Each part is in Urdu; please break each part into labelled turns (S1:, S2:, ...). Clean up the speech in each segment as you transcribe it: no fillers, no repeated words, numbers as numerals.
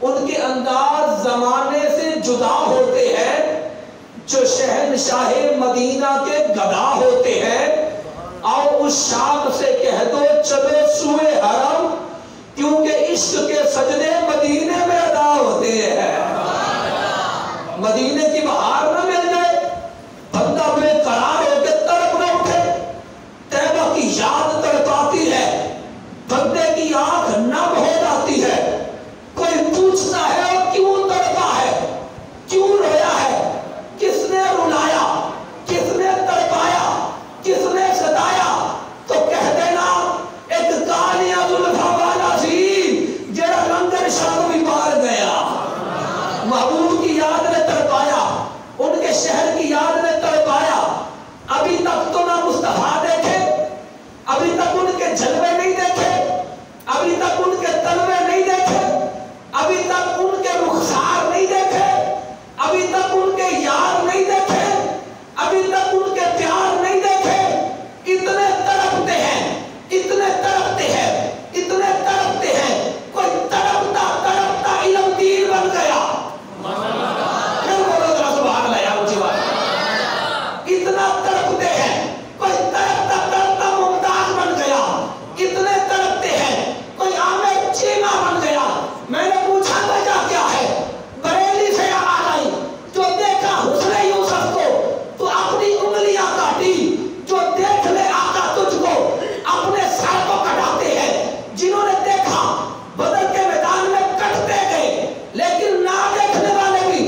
S1: ان کے انداز زمانے سے جدا ہوتے ہیں، جو شہنشاہ مدینہ کے گدا ہوتے ہیں۔ اور اس شام سے کہہ دو چلو سوئے حرم، کیونکہ عشق کے سجدے مدینے میں ادا ہوتے ہیں۔ مدینے کی بہار نہ مل جائے، بندہ بے قرار ہو کے تڑپ نہ اٹھے۔ طیبہ کی یاد تڑپاتی ہے، بندے کی آنکھ نم ہو جاتی ہے۔ کوئی پوچھتا ہے کیوں تڑپا ہے، کیوں رویا ہے، کس نے رلایا، کس نے تڑپایا، کس نے ستایا، تو کہہ دینا ایک کالیاں زلفاں والا سی جڑا لنگر شاہ بھی مار گیا۔ محبوب کی یاد نے تڑپایا، ان کے شہر کی یاد نے تڑپایا۔ ابھی تک تو نہ مصطفیٰ دیکھے، ابھی تک ان کے جلوے نہیں دیکھے، ابھی تک ان کے تلوے نہیں دیکھے، ابھی تک ان کے رخسار نہیں دیکھے، ابھی تک ان کے یار نہیں دیکھے، ابھی تک ان کے پیار نہیں دیکھے۔ اتنے تڑپتے ہیں، اتنے تڑپتے ہیں، اتنے تڑپتے ہیں، کوئی تڑپتا تڑپتا علم دین بن گیا۔ پھر بولو ذرا سبحان اللہ یا اونچی بات۔ اتنا تڑپتے ہیں، کوئی تڑپتا تڑپتا ممتاز بن گیا۔ اتنے تڑپتے ہیں، کوئی عامر چیمہ بن گیا۔ میں نے پوچھا وجہ کیا ہے؟ بریلی سے آ گئی، جو دیکھا حسن یوسف کو تو اپنی انگلیاں کاٹی، جو دیکھ لے آقا تجھ کو اپنے سر کو کٹاتے ہیں۔ جنہوں نے دیکھا بدر کے میدان میں کٹتے گئے، لیکن نہ دیکھنے والے بھی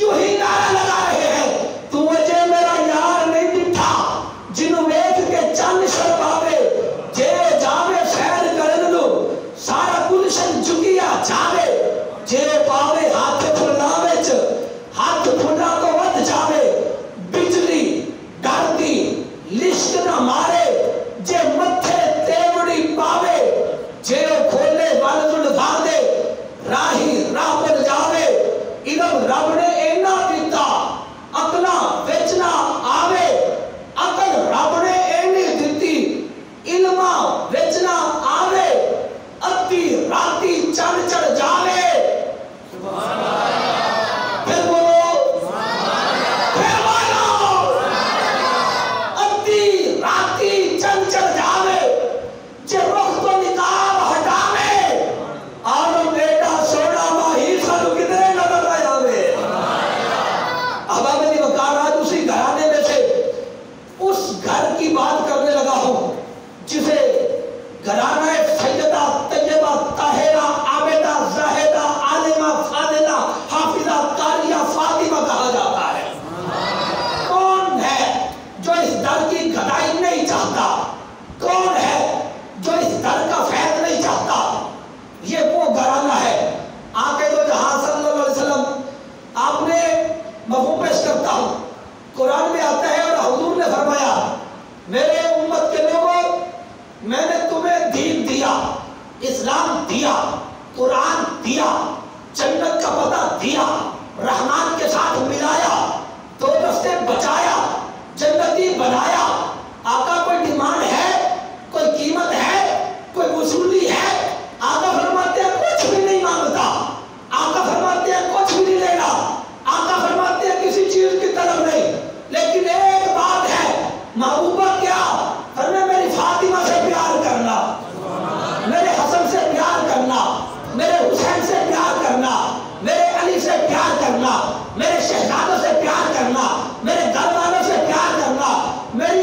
S1: یوں ہی نعرہ لگا رہے ہیں، تو وجہ میرا یار نہیں بٹھا، جنہوں ویکھ کے چند شرباوے، جے جاوے سیر کرن دو، سارا گلشن جھکیا جاوے، جے پاوے ہاتھ پھلاوے چ، ہاتھ پھلا تو ود جاوے، بجلی ڈرتی لشک نہ مارے، جے متھے تیوڑی پاوے، جے کھولے ول زلفاں دے، راہی راہ پر جاوے۔ علم رب نے اینا دیتا، عقلاں وچ نہ آوے، عقل رب نے اینی دیتی، علماں وچ نہ آوے، ادھی راتی چند چڑھ جاوے۔ پھر بولو، پھر بولو، ادھی راتی چند چڑھ جاوے، جے رخ تو نقاب ہٹاوے، عالم ایڈا سونا ماہی سانو کدھرے نظر نہ آوے۔ اب میری وقار آج اسی گھرانے میں سے اس گھر کی بات کرنے لگا ہوں جسے گھرانہ سیدہ طیبہ طاہرہ عابدہ زاہدہ عالمہ فاضلہ حافظہ قاریہ فاطمہ کہا جاتا ہے۔ کون ہے جو اس در کی گدائی نہیں چاہتا؟ کون ہے جو اس در کا فیض نہیں چاہتا؟ یہ وہ گھرانہ ہے۔ آقا دو جہاں صلی اللہ علیہ وسلم، آپ نے مفہوم پیش کرتا ہوں، قرآن میں آتا ہے اور حضور نے فرمایا میرے امت کے لوگوں، میں نے تمہیں دین دیا، اسلام دیا، قرآن دیا، جنت کا پتہ دیا، رحمان کے ساتھ ملایا، دو رستے بچایا، جنتی بنایا۔ آقا کوئی ڈیمانڈ ہے، کوئی قیمت ہے، کوئی وصولی ہے؟ آقا فرماتے ہیں کچھ بھی نہیں مانگتا، آقا فرماتے ہیں کچھ بھی نہیں لینا، آقا فرماتے ہیں کسی چیز کی طلب نہیں، لیکن ایک بات ہے، محبوبہ کیا؟ فرمایا میری فاطمہ سے پیار کرنا، میرے حسن سے پیار کرنا، میرے حسین سے پیار کرنا، میرے علی سے پیار کرنا، میرے شہزادوں سے پیار کرنا، میرے گھر والوں سے پیار کرنا، میری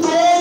S1: 2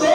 S1: 2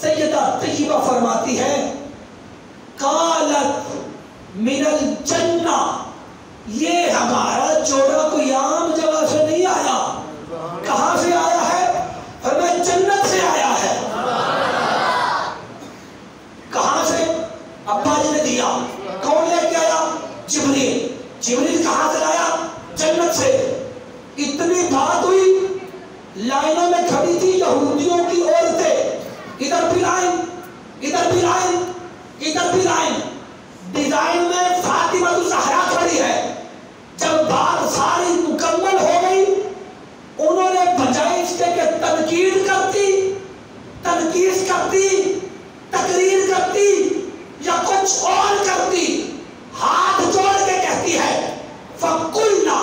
S1: سیدہ طیبہ فرماتی ہے قالت من الجنہ، یہ ہمارا جوڑا کوئی عام جگہ سے نہیں آیا. کہاں سے آیا ہے؟ فرمایا جنت سے آیا ہے. کہاں سے؟ ابا جی نے دیا. کون لے کے آیا؟ جبریل. جبریل کہاں سے آیا؟ جنت سے. اتنی بات ہوئی، لائنوں میں کھڑی تھی یہودیوں کی عورتیں، ادھر بھی لائن، ادھر بھی لائن، ادھر بھی لائن. ڈیزائن میں فاطمہ الزہرا کھڑی ہے. جب بات ساری مکمل ہو گئی، انہوں نے بجائے اس کے کہ تنقید کرتی، تنقید کرتی، تقریر کرتی یا کچھ اور کرتی، ہاتھ جوڑ کے کہتی ہے فَقُلْنَا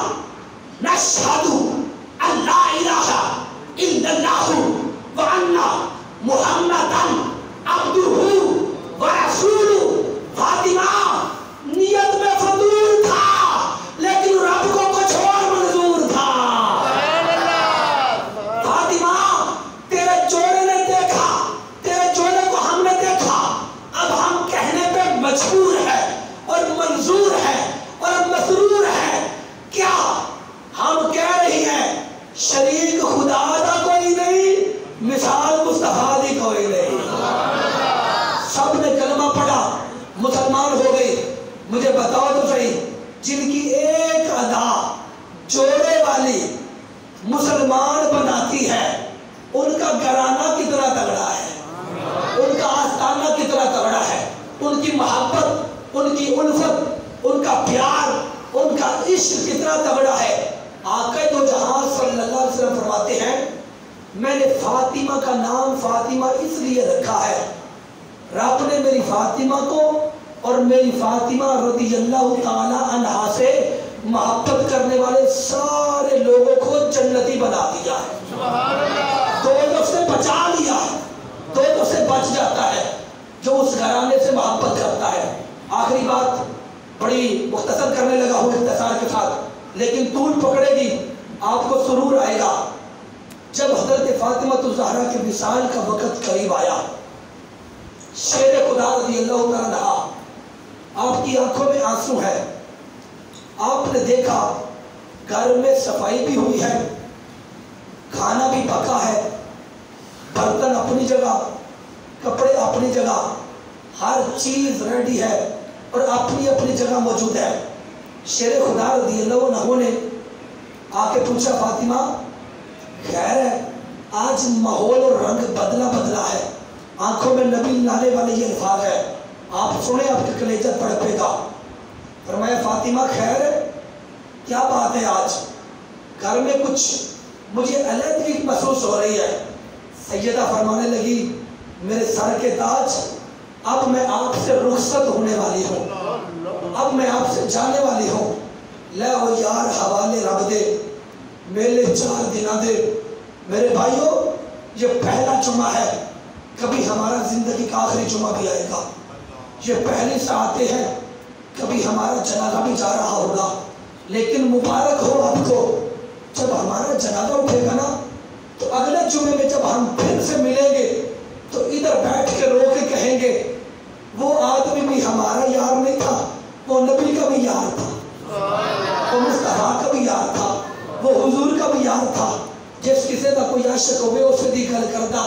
S1: نَشْهَدُ أَن لَا إِلَٰهَ إِلَّا اللَّهُ وَأَنَّ مُحَمَّدًا عَبْدُهُ وَرَسُولُهُ. فاطمہ نیت میں فضول تھا لیکن رب کو کچھ اور منظور تھا. فاطمہ تیرے جوڑے نے دیکھا، تیرے جوڑے کو ہم نے دیکھا، اب ہم کہنے پہ مجبور ہے اور منظور ہے اور مسرور ہے. کیا ہم کہہ رہی ہیں شریک خدا دا کوئی نہیں، مثال مصطفیٰ دی کوئی نہیں. سب نے کلمہ پڑھا، مسلمان ہو گئی. مجھے بتاؤ تو صحیح، جن کی ایک ادا جوڑے والی مسلمان بناتی ہے، ان کا گھرانہ کتنا تگڑا ہے، ان کا آستانہ کتنا تگڑا ہے، ان کی محبت، ان کی الفت، ان کا پیار، ان کا عشق کتنا تگڑا ہے. آقا دو جہاں صلی اللہ علیہ وسلم فرماتے ہیں میں نے فاطمہ کا نام فاطمہ اس لیے رکھا ہے، رب نے میری فاطمہ کو اور میری فاطمہ رضی اللہ تعالی عنہا سے محبت کرنے والے سارے لوگوں کو جنتی بنا دیا ہے. دوزخ سے بچا لیا ہے. دوزخ سے بچ جاتا ہے جو اس گھرانے سے محبت کرتا ہے. آخری بات بڑی مختصر کرنے لگا ہوں اختصار کے ساتھ، لیکن طول پکڑے گی، آپ کو سرور آئے گا. جب حضرت فاطمہ الزہرا کے وصال کا وقت قریب آیا، شیر خدا رضی اللہ عنہ، آپ کی آنکھوں میں آنسو ہے. آپ نے دیکھا گھر میں صفائی بھی ہوئی ہے، کھانا بھی پکا ہے، برتن اپنی جگہ، کپڑے اپنی جگہ، ہر چیز ریڈی ہے اور اپنی اپنی جگہ موجود ہے. شیر خدا رضی اللہ عنہ نے آ کے پوچھا فاطمہ خیر ہے؟ آج ماحول اور رنگ بدلا بدلا ہے، آنکھوں میں نبی لانے والے یہ الفاظ ہے، آپ سنیں آپ کے کلیجہ تڑپے گا. فرمایا فاطمہ خیر ہے؟ کیا بات ہے آج گھر میں کچھ مجھے علیحدگی محسوس ہو رہی ہے. سیدہ فرمانے لگی میرے سر کے تاج، اب میں آپ سے رخصت ہونے والی ہوں، اب میں آپ سے جانے والی ہوں. لے او یار حوالے رب دے، میلے 4 دنہ دے. میرے بھائیوں یہ پہلا جمعہ ہے، کبھی ہمارا زندگی کا آخری جمعہ بھی آئے گا. یہ پہلی ساعتیں ہیں، کبھی ہمارا جنازہ بھی جا رہا ہوگا. لیکن مبارک ہو آپ کو، جب ہمارا جنازہ اٹھے گا نا تو اگلے جمعے میں جب ہم پھر سے ملیں گے تو ادھر بیٹھ کے رو کے کہیں گے وہ آدمی بھی ہمارا یار نہیں تھا، وہ نبی کا بھی یار تھا، وہ مصطفیٰ کا بھی یار تھا، وہ حضور کا بھی یار تھا. جس کسی کا کوئی عاشق ہوئے اسے دی گل کردہ.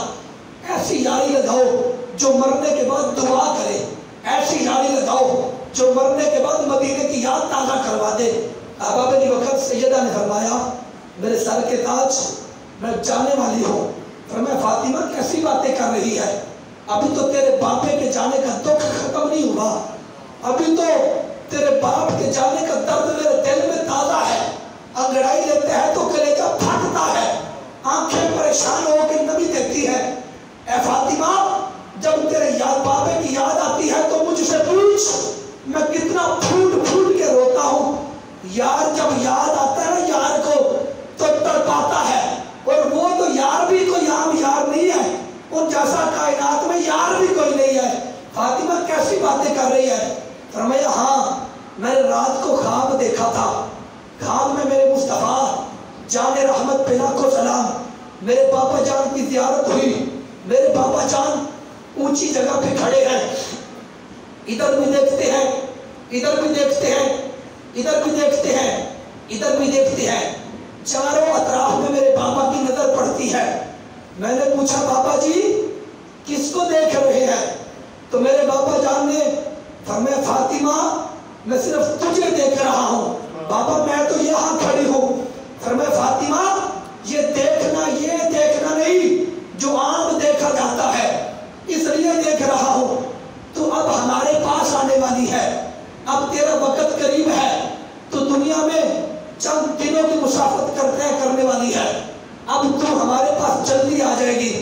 S1: ایسی یاری لگاؤ جو مرنے کے بعد دعا کرے، ایسی یاری لگاؤ جو مرنے کے بعد مدینے کی یاد تازہ کروا دے. احباب نے وقت سیدہ نے فرمایا میرے سر کے تاج میں جانے والی ہوں. فرمایا فاطمہ کیسی باتیں کر رہی ہے، ابھی تو تیرے باپے کے جانے کا دکھ ختم نہیں ہوا، ابھی تو تیرے باپ کے جانے کا درد میرے دل میں تازہ ہے. انگڑائی لیتے ہیں تو کلیجہ پھٹتا ہے، آنکھیں پریشان ہو کے نبی دیکھتی ہے. اے فاطمہ جب تیرے یاد باپے کی یاد آتی ہے تو مجھ سے پوچھ میں کتنا پھوٹ پھوٹ کے روتا ہوں. یار جب یاد آتا ہے نا یار کو تو تڑپاتا ہے، اور وہ تو یار بھی کوئی عام یار نہیں ہے، ان جیسا کائنات میں یار بھی کوئی نہیں ہے. فاطمہ کیسی باتیں کر رہی ہے. فرمایا ہاں میں نے رات کو خواب دیکھا تھا، خواب میں میرے مصطفیٰ جان رحمت پہ لاکھوں سلام میرے پاپا جان کی زیارت ہوئی. میرے پاپا جان اونچی جگہ پہ کھڑے ہیں, ادھر بھی دیکھتے ہیں, ادھر بھی دیکھتے ہیں, ادھر بھی دیکھتے ہیں, ادھر بھی دیکھتے ہیں. چاروں اطراف میں میرے پاپا کی نظر پڑتی ہے. میں نے پوچھا پاپا جی کس کو دیکھ رہے ہیں؟ تو میرے پاپا جان نے فرمایا فاطمہ میں صرف تجھے دیکھ رہا ہوں. پاپا میں تو یہاں کھڑی ہوں. فرمایا فاطمہ یہ دیکھنا نہیں جو عام دیکھا جاتا ہے, اس لیے دیکھ رہا ہوں. تو اب ہمارے پاس آنے والی ہے, اب تیرا وقت قریب ہے, تو دنیا میں چند دنوں کی مسافت کرنے والی ہے, اب تو ہمارے پاس جلدی آ جائے گی.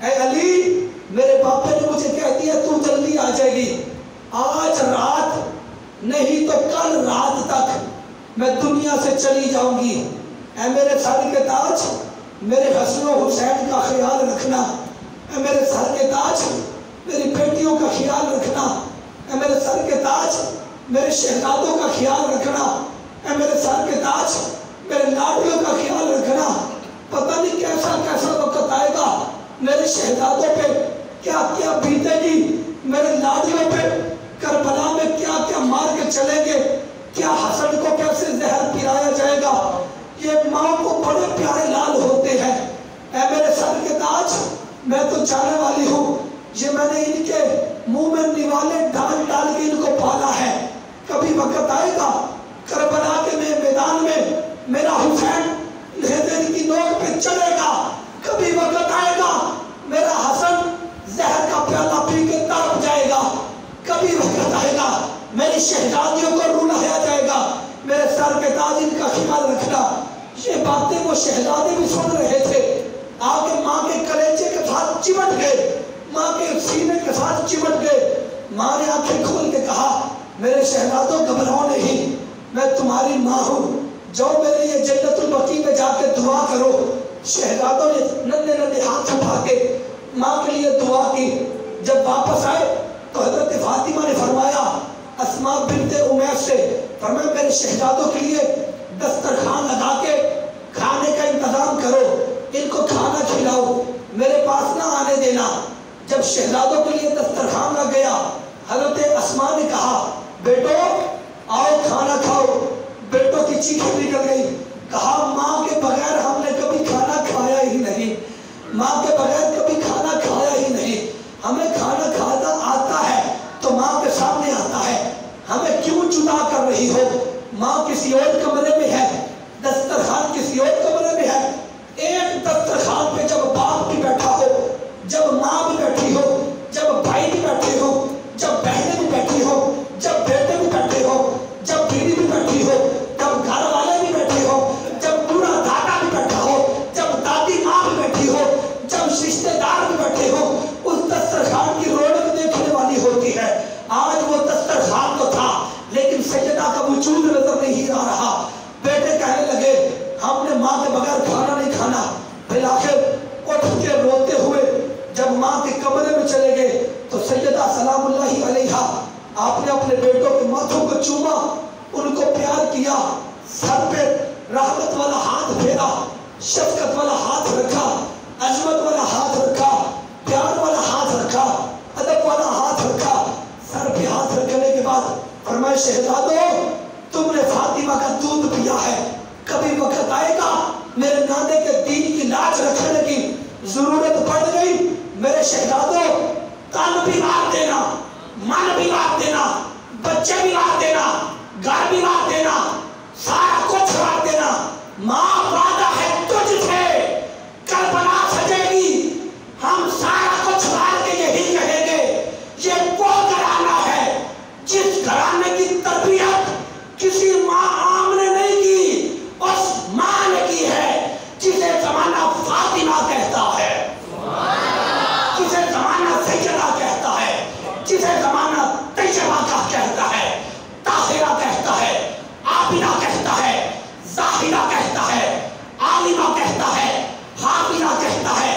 S1: اے علی میرے پاپا نے مجھے کہہ دیا تو جلدی آ جائے گی. آج رات نہیں تو کل رات تک میں دنیا سے چلی جاؤں گی. اے میرے سر کے تاج میرے حسن و حسین کا خیال رکھنا. اے میرے سر کے تاج میری بیٹیوں کا خیال رکھنا. اے میرے سر کے تاج میرے شہزادوں کا خیال رکھنا. اے میرے سر کے تاج میرے لاڈلیوں کا خیال رکھنا. پتہ نہیں کیسا کیسا وقت آئے گا میرے شہزادوں پہ کیا کیا بیتے گی, میرے لاڈلیوں پہ کربلا میں کیا کیا مار کے چلیں گے, کیا حسن کو کیسے زہر پلایا جائے گا. یہ ماں کو بڑے پیارے لال ہوتے ہیں. اے میرے سر کے تاج میں تو جانے والی ہوں, یہ میں نے ان کے منہ میں نوالے ڈال ڈال کے ان کو پالا ہے. کبھی وقت آئے گا کربلا کے میدان میں میرا حسین لیزر کی نوک پہ چلے گا. کبھی وقت آئے گا میرا حسن زہر کا پیالہ پی کے تڑپ جائے گا. کبھی وقت آئے گا میری شہزادیوں کو رلایا جائے گا. میرے سر کے تاج ان کا خیال رکھنا. یہ باتیں وہ شہزادے بھی سن رہے تھے, آگے ماں کے کلیجے کے ساتھ چمٹ گئے, ماں کے سینے کے ساتھ چمٹ گئے. ماں نے آنکھیں کھول کے کہا میرے شہزادوں گھبراؤ نہیں, میں تمہاری ماں ہوں, جاؤ میرے لیے جنت البقیع میں جا کے دعا کرو. شہزادوں نے ننھے ننھے ہاتھ اٹھا کے ماں کے لیے دعا کی. جب واپس آئے تو حضرت فاطمہ نے فرمایا اسماء بنت امیس سے, فرمایا میرے شہزادوں کے لیے دسترخوان لگا کے کھانے کا انتظام کرو, ان کو کھانا کھلاؤ, میرے پاس نہ آنے دینا. جب شہزادوں کے لیے دسترخوان لگ گیا حضرت اسماء نے کہا بیٹو آؤ کھانا کھاؤ. بیٹوں کی چیخیں نکل گئی. کہا ماں کے بغیر ہم نے کبھی کھانا کھایا ہی نہیں, ماں کے بغیر کبھی کھانا کھایا ہی نہیں. ہمیں کھانا کھانا آتا ہے تو ماں کے سامنے آتا ہے, ہمیں کیوں جدا کر رہی ہو. ماں کسی اور کمرے میں ہے, دسترخوان کسی اور کمرے میں ہے. ایک دسترخوان پہ جب باپ بھی بیٹھا ہو, جب ماں بھی بیٹھی ہو, جب بھائی بھی بیٹھے ہو, جب بہنیں بھی بیٹھی ہو, جب بیٹے بھی بیٹھے ہو, جب بیوی بھی بیٹھی ہو, جب گھر والے بھی بیٹھے ہو, جب بوڑھا دادا بھی بیٹھا ہو, جب دادی ماں بھی بیٹھی ہو, جب رشتے دار بھی بیٹھے ہو, اس دسترخوان کی رونق دیکھنے والی ہوتی ہے. آج وہ دسترخوان تو تھا لیکن سیدہ کا وجود نظر نہیں آ رہا. بیٹے کہنے لگے ہم نے ماں کے بغیر کھانا نہیں کھانا. بالآخر اٹھ کے روتے ہوئے جب ماں کے کمرے میں چلے گئے تو سیدہ سلام اللہ علیہا آپ نے اپنے بیٹوں کے ماتھوں کو چوما, ان کو پیار کیا, سر پہ رحمت والا ہاتھ پھیرا, شفقت والا ہاتھ رکھا, عظمت والا ہاتھ رکھا, پیار والا ہاتھ رکھا, ادب والا ہاتھ رکھا. سر پہ ہاتھ رکھنے کے بعد فرمایا شہزادو تم نے فاطمہ کا دودھ پیا ہے, کبھی وقت آئے گا میرے نانے کے دین کی لاج رکھنے کی ضرورت پڑ گئی. میرے شہزادو تن بھی وار دینا, من بھی وار دینا, بچے بھی وار دینا, گھر بھی وار دینا, سارا کچھ وار دینا. ماں وعدہ ہے تجھ سے کربلا سجے گی, ہم سارا کچھ وار کے یہی کہیں گے یہ وہ گھرانہ ہے جس گھرانے کی تربیت کسی ماں عام نے نہیں کی, اس ماں نے کی ہے جسے زمانہ فاطمہ کہتا ہے, جسے زمانہ سیدہ کہتا ہے, جسے زمانہ طیبہ کا کہتا ہے, طاہرہ کہتا ہے, عابدہ کہتا ہے, زاہدہ کہتا ہے, عالمہ کہتا ہے, حافظہ کہتا ہے,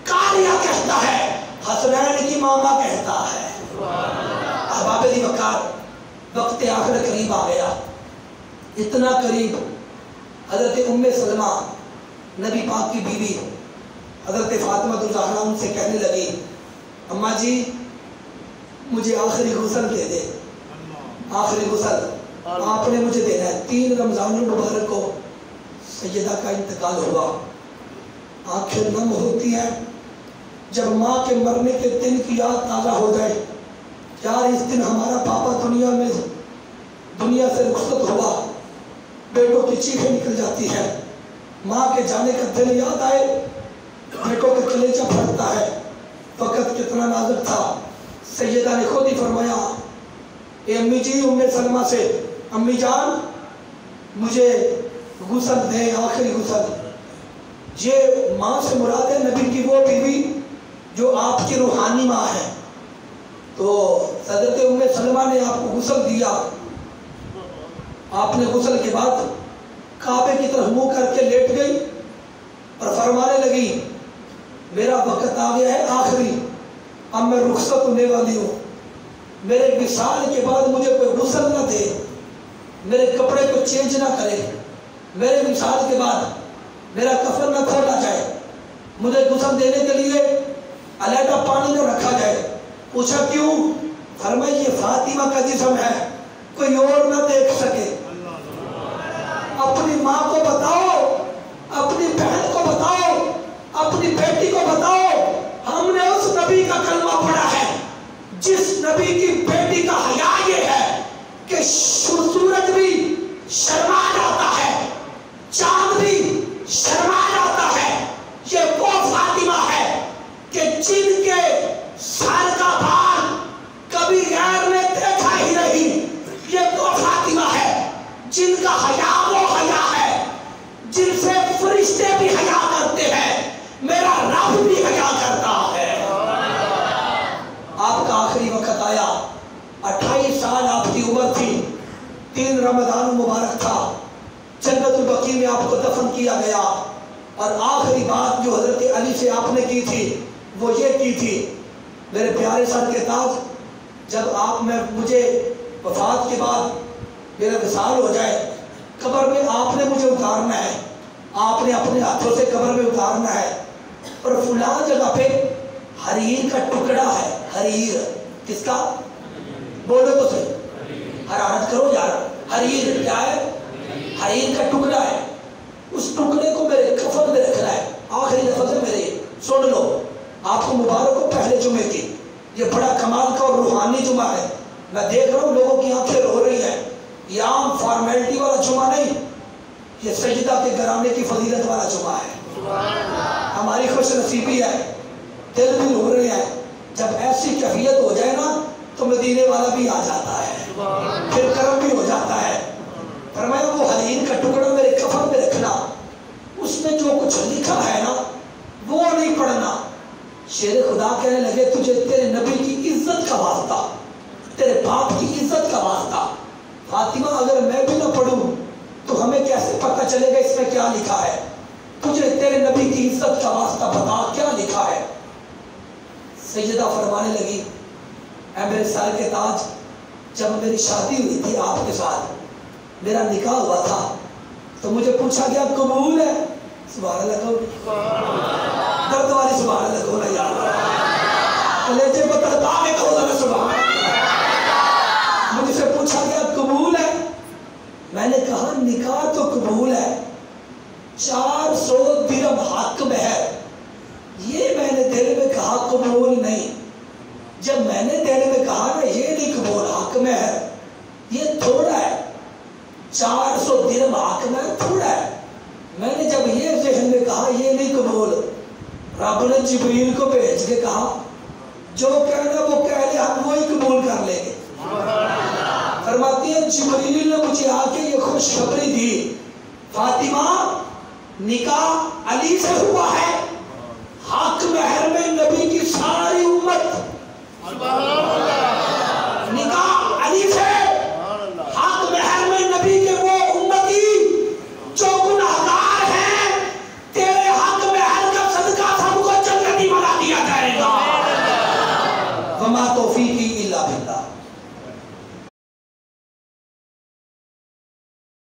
S1: قاریہ کہتا ہے, حسنین کی ماما کہتا ہے. احباب دی وقار وقت آخر قریب آ گیا, اتنا قریب حضرت ام سلمہ نبی پاک کی بیوی حضرت فاطمہ الزہرا ان سے کہنے لگی اماں جی مجھے آخری غسل دے دے، آخری غسل آپ نے مجھے دینا ہے۔ 3 رمضان المبارک کو سیدہ کا انتقال ہوا، آنکھیں نم ہوتی ہیں جب ماں کے مرنے کے دن کی یاد تازہ ہو جائے، یار اس دن ہمارا پاپا دنیا سے رخصت ہوا، بیٹوں کی چیخیں نکل جاتی ہے، ماں کے جانے کا دن یاد آئے، بیٹوں کا کلیجہ پھٹتا ہے۔ وقت کتنا نازک تھا، سیدہ نے خود ہی فرمایا اے امی جی ام سلمہ سے، امی جان مجھے غسل دیں، آخری غسل۔ یہ ماں سے مراد ہے نبی کی وہ بیوی جو آپ کی روحانی ماں ہے۔ تو حضرت ام سلمہ نے آپ کو غسل دیا، آپ نے غسل کے بعد کعبے کی طرف منہ کر کے لیٹ گئی اور فرمانے لگی میرا وقت آ گیا ہے آخری، اب میں رخصت ہونے والی ہوں، میرے وصال کے بعد مجھے کوئی غسل نہ دے، میرے کپڑے کو چینج نہ کرے، میرے وصال کے بعد میرا کفن نہ کھولا جائے، مجھے غسل دینے کے لیے علیحدہ پانی نہ رکھا جائے۔ پوچھا کیوں؟ فرمایا یہ فاطمہ کا جسم ہے، کوئی اور نہ دیکھ سکے۔ اپنی ماں کو بتاؤ، اپنی بہن کو بتاؤ، اپنی بیٹی کو بتاؤ ہم نے اس نبی کا کلمہ پڑھا ہے جس نبی کی بیٹی کا حیا یہ ہے کہ سورج بھی شرما جاتا ہے، چاند بھی شرما جاتا ہے۔ یہ وہ فاطمہ ہے کہ جن کے سر کا بال کبھی غیر نے دیکھا ہی نہیں، یہ وہ فاطمہ ہے جن کا حیا وہ حیا ہے جن سے فرشتے بھی حیا کرتے ہیں، میرا رب بھی حیا کرتا ہے۔ آپ کا آخری وقت آیا، 28 سال آپ کی عمر تھی، 3 رمضان مبارک تھا، جنت البقیع میں آپ کو دفن کیا گیا، اور آخری بات جو حضرت علی سے آپ نے کی تھی وہ یہ کی تھی میرے پیارے سر کے تاج، جب مجھے وفات کے بعد میرا وصال ہو جائے، قبر میں آپ نے مجھے اتارنا ہے، آپ نے اپنے ہاتھوں سے قبر میں اتارنا ہے، اور فلاں جگہ پہ حریر کا ٹکڑا ہے۔ حریر کس کا؟ بولو تو صحیح، حرارت کرو یار، حریر کیا ہے؟ حریر کا ٹکڑا ہے، اس ٹکڑے کو میرے کفن میں رکھنا ہے۔ آخری لفظ ہے میرے، سن لو، آپ کو مبارک ہو پہلے جمعے کی، یہ بڑا کمال کا اور روحانی جمعہ ہے۔ میں دیکھ رہا ہوں لوگوں کی آنکھیں رو رہی ہیں، یہ عام فارمیلٹی والا جمعہ نہیں، یہ سجدہ کے گرانے کی فضیلت والا جمعہ ہے۔ ہماری خوش نصیبی ہے، دل بھی رو رہے ہیں، جب ایسی کیفیت ہو جائے نا تو مدینے والا بھی آ جاتا ہے، پھر کرم بھی ہو جاتا ہے۔ فرمایا وہ حریر کا ٹکڑا میرے کفن میں رکھنا، اس میں جو کچھ لکھا ہے نا وہ نہیں پڑھنا۔ شیر خدا کہنے لگے تجھے تیرے نبی کی عزت کا واسطہ، تیرے باپ کی عزت کا واسطہ، فاطمہ اگر میں بھی نہ پڑھوں تو ہمیں کیسے پتہ چلے گا اس میں کیا لکھا ہے؟ تجھے تیرے نبی کی عزت کا واسطہ بتا کیا لکھا ہے۔ سیدہ فرمانے لگی اے میرے سر کے تاج، جب میری شادی ہوئی تھی آپ کے ساتھ، میرا نکاح ہوا تھا تو مجھے پوچھا گیا قبول ہے؟ سبحان اللہ کہو، درد والی سبحان اللہ کہو نا یار، کلیجے کو تڑپا کے کہو نا سبحان اللہ۔ مجھ سے پوچھا گیا قبول ہے؟ میں نے کہا نکاح تو قبول ہے، 400 درہم حق میں ہے، یہ میں نے دل میں کہا قبول نہیں۔ جب میں نے دل میں کہا نا یہ نہیں قبول، حق میں ہے، یہ تھوڑا ہے، 400 درہم حق میں تھوڑا ہے۔ میں نے جب یہ ذہن میں کہا یہ نہیں قبول، رب نے جبریل کو بھیج کے کہا جو کہنا وہ کہہ لے، ہم وہی قبول کر لیں گے۔ فرماتی ہے جبریل نے مجھے آ کے یہ خوشخبری دی فاطمہ نکاح علی سے ہوا ہے، حق مہر میں نبی کی ساری امت